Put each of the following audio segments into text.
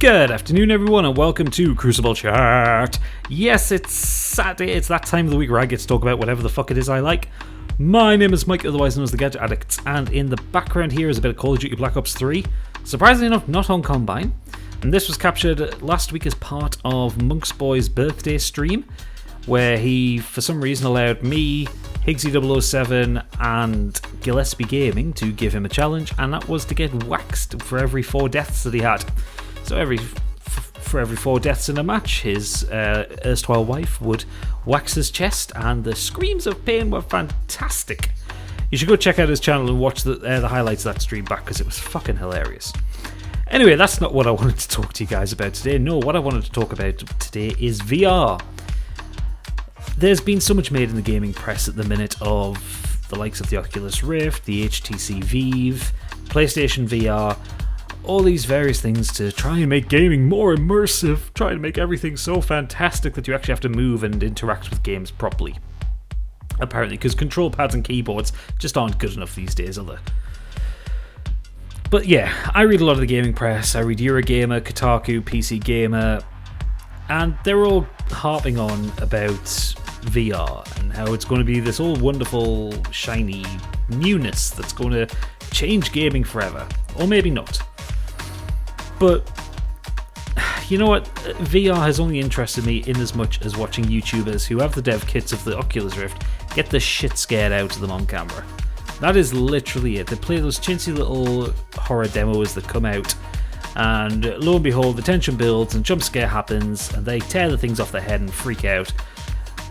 Good afternoon, everyone, and welcome to Crucible Chat. Yes, it's Saturday. It's that time of the week where I get to talk about whatever the fuck it is I like. My name is Mike, otherwise known as the Gadget Addict, and in the background here is a bit of Call of Duty Black Ops 3. Surprisingly enough, not on Combine. And this was captured last week as part of Monk's Boy's birthday stream, where he, for some reason, allowed me, Higgsy007, and Gillespie Gaming to give him a challenge, and that was to get waxed for every 4 deaths that he had. So for every 4 deaths in a match, his erstwhile wife would wax his chest, and the screams of pain were fantastic. You should go check out his channel and watch the highlights of that stream back, because it was fucking hilarious. Anyway, that's not what I wanted to talk to you guys about today. No, what I wanted to talk about today is VR. There's been so much made in the gaming press at the minute of the likes of the Oculus Rift, the HTC Vive, PlayStation VR, all these various things to try and make gaming more immersive, try and make everything so fantastic that you actually have to move and interact with games properly. Apparently, because control pads and keyboards just aren't good enough these days, are they? But yeah, I read a lot of the gaming press. I read Eurogamer, Kotaku, PC Gamer, and they're all harping on about VR and how it's going to be this all wonderful, shiny newness that's going to change gaming forever. Or maybe not. But, you know what? VR has only interested me in as much as watching YouTubers who have the dev kits of the Oculus Rift get the shit scared out of them on camera. That is literally it. They play those chintzy little horror demos that come out, and lo and behold, the tension builds and jump scare happens, and they tear the things off their head and freak out,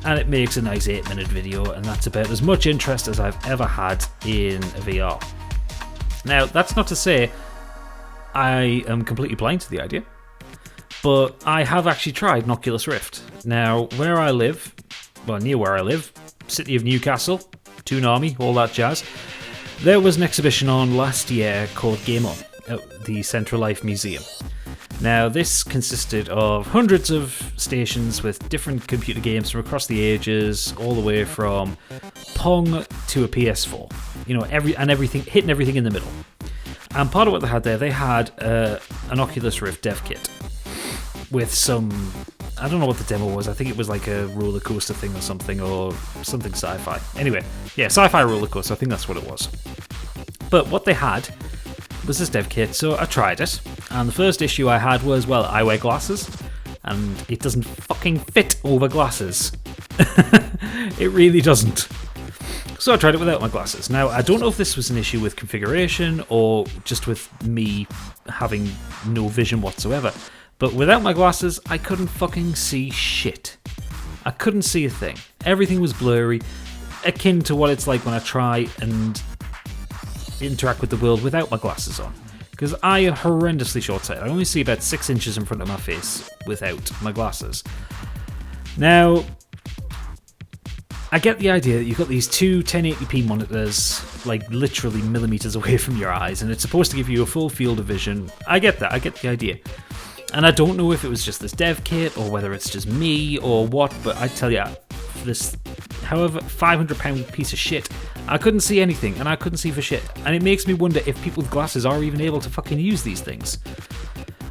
and it makes a nice 8-minute video, and that's about as much interest as I've ever had in VR. Now, that's not to say I am completely blind to the idea, but I have actually tried an Oculus Rift. Now, where I live, well, near where I live, city of Newcastle, Toon Army, all that jazz, there was an exhibition on last year called Game On at the Central Life Museum. Now, this consisted of hundreds of stations with different computer games from across the ages, all the way from Pong to a PS4. You know, everything, hitting everything in the middle. And part of what they had there, they had an Oculus Rift dev kit with some, I don't know what the demo was. I think it was like a roller coaster thing or something sci-fi. Anyway, yeah, sci-fi roller coaster. I think that's what it was. But what they had was this dev kit, so I tried it. And the first issue I had was, well, I wear glasses, and it doesn't fucking fit over glasses. It really doesn't. So I tried it without my glasses. Now, I don't know if this was an issue with configuration or just with me having no vision whatsoever, but without my glasses, I couldn't fucking see shit. I couldn't see a thing. Everything was blurry, akin to what it's like when I try and interact with the world without my glasses on. Because I am horrendously short-sighted. I only see about 6 inches in front of my face without my glasses. Now, I get the idea that you've got these two 1080p monitors, like literally millimeters away from your eyes, and it's supposed to give you a full field of vision. I get that, I get the idea. And I don't know if it was just this dev kit, or whether it's just me, or what, but I tell you, this, however, £500 piece of shit, I couldn't see anything, and I couldn't see for shit. And it makes me wonder if people with glasses are even able to fucking use these things.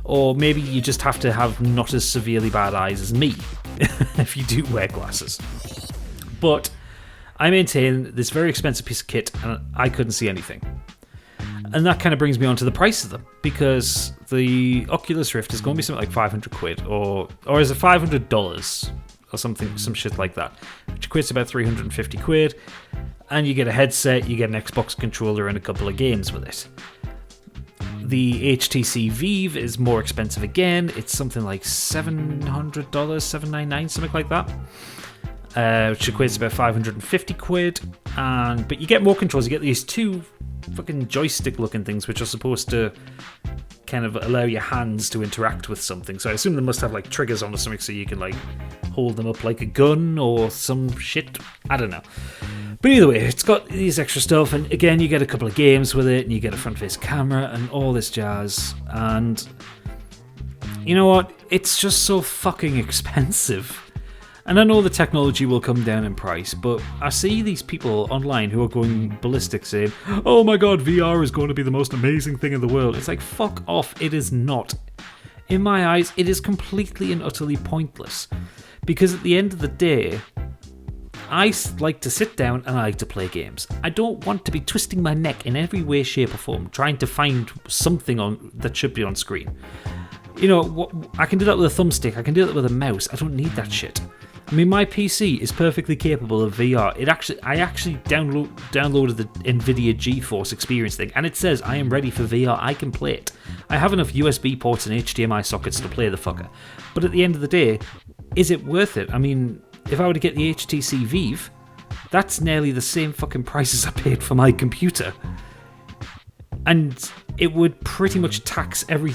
Or maybe you just have to have not as severely bad eyes as me, if you do wear glasses. But I maintain this very expensive piece of kit, and I couldn't see anything. And that kind of brings me on to the price of them, because the Oculus Rift is going to be something like 500 quid, or is it $500 or something, some shit like that, which equates to about 350 quid, and you get a headset, you get an Xbox controller, and a couple of games with it. The HTC Vive is more expensive again. It's something like $700, $799, something like that. Which equates to about 550 quid, but you get more controls. You get these two fucking joystick looking things which are supposed to kind of allow your hands to interact with something, so I assume they must have like triggers on or something so you can like hold them up like a gun or some shit, I don't know. But either way, it's got these extra stuff, and again you get a couple of games with it, and you get a front face camera and all this jazz, and you know what, it's just so fucking expensive. And I know the technology will come down in price, but I see these people online who are going ballistic saying, oh my god, VR is going to be the most amazing thing in the world. It's like, fuck off, it is not. in my eyes, it is completely and utterly pointless. Because at the end of the day, I like to sit down and I like to play games. I don't want to be twisting my neck in every way, shape or form, trying to find something that should be on screen. You know, I can do that with a thumbstick, I can do that with a mouse, I don't need that shit. I mean, my PC is perfectly capable of VR. I actually downloaded the NVIDIA GeForce Experience thing, and it says I am ready for VR, I can play it. I have enough USB ports and HDMI sockets to play the fucker. But at the end of the day, is it worth it? I mean, if I were to get the HTC Vive, that's nearly the same fucking price as I paid for my computer. And it would pretty much tax every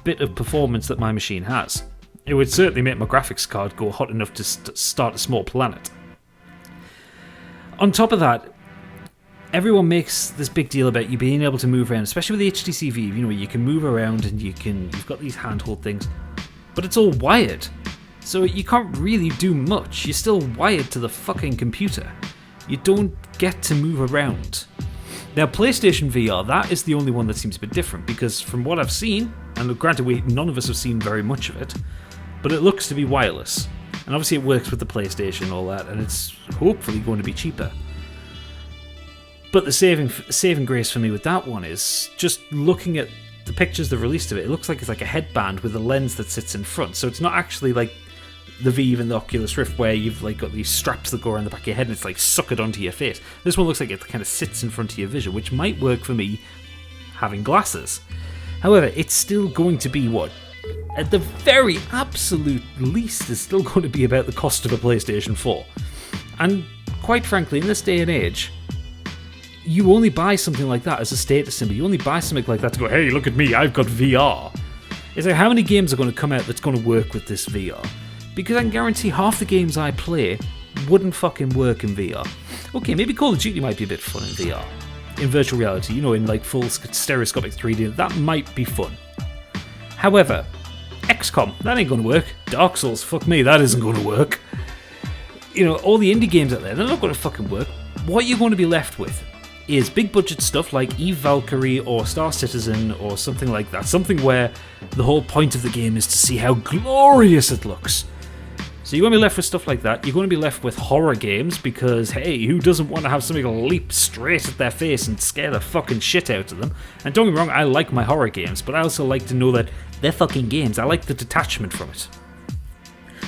bit of performance that my machine has. It would certainly make my graphics card go hot enough to start a small planet. On top of that, everyone makes this big deal about you being able to move around, especially with the HTC Vive. You know, you can move around and you've got these handhold things, but it's all wired. So you can't really do much. You're still wired to the fucking computer. You don't get to move around. Now, PlayStation VR, that is the only one that seems a bit different, because from what I've seen, and granted none of us have seen very much of it, but it looks to be wireless. And obviously it works with the PlayStation and all that, and it's hopefully going to be cheaper. But the saving grace for me with that one is just looking at the pictures they've released of it. It looks like it's like a headband with a lens that sits in front. So it's not actually like the Vive and the Oculus Rift where you've like got these straps that go around the back of your head and it's like suckered onto your face. This one looks like it kind of sits in front of your vision, which might work for me having glasses. However, it's still going to be what? At the very absolute least, it's still going to be about the cost of a PlayStation 4. And quite frankly, in this day and age, you only buy something like that as a status symbol. You only buy something like that to go, hey, look at me, I've got VR. It's like, how many games are going to come out that's going to work with this VR? Because I can guarantee half the games I play wouldn't fucking work in VR. Okay, maybe Call of Duty might be a bit fun in VR. In virtual reality, you know, in like full stereoscopic 3D, that might be fun. However, XCOM, that ain't going to work. Dark Souls, fuck me, that isn't going to work. You know, all the indie games out there, they're not going to fucking work. What you're going to be left with is big budget stuff like Eve Valkyrie or Star Citizen or something like that. Something where the whole point of the game is to see how glorious it looks. So you're going to be left with stuff like that. You're going to be left with horror games because, hey, who doesn't want to have something leap straight at their face and scare the fucking shit out of them? And don't get me wrong, I like my horror games, but I also like to know that they're fucking games. I like the detachment from it.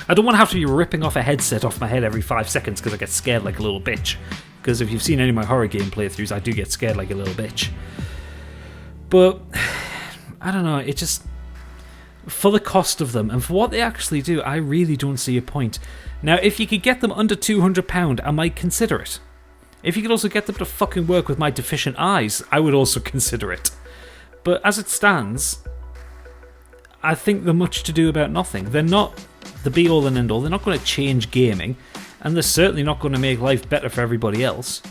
I don't want to have to be ripping off a headset off my head every 5 seconds because I get scared like a little bitch. Because if you've seen any of my horror game playthroughs, I do get scared like a little bitch. But, I don't know, it just... For the cost of them, and for what they actually do, I really don't see a point. Now, if you could get them under £200, I might consider it. If you could also get them to fucking work with my deficient eyes, I would also consider it. But as it stands, I think they're much to do about nothing. They're not the be-all and end-all. They're not going to change gaming, and they're certainly not going to make life better for everybody else.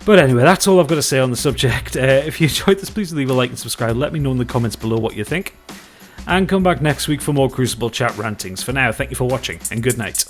But anyway, that's all I've got to say on the subject. If you enjoyed this, please leave a like and subscribe. Let me know in the comments below what you think. And come back next week for more Crucible chat rantings. For now, thank you for watching, and good night.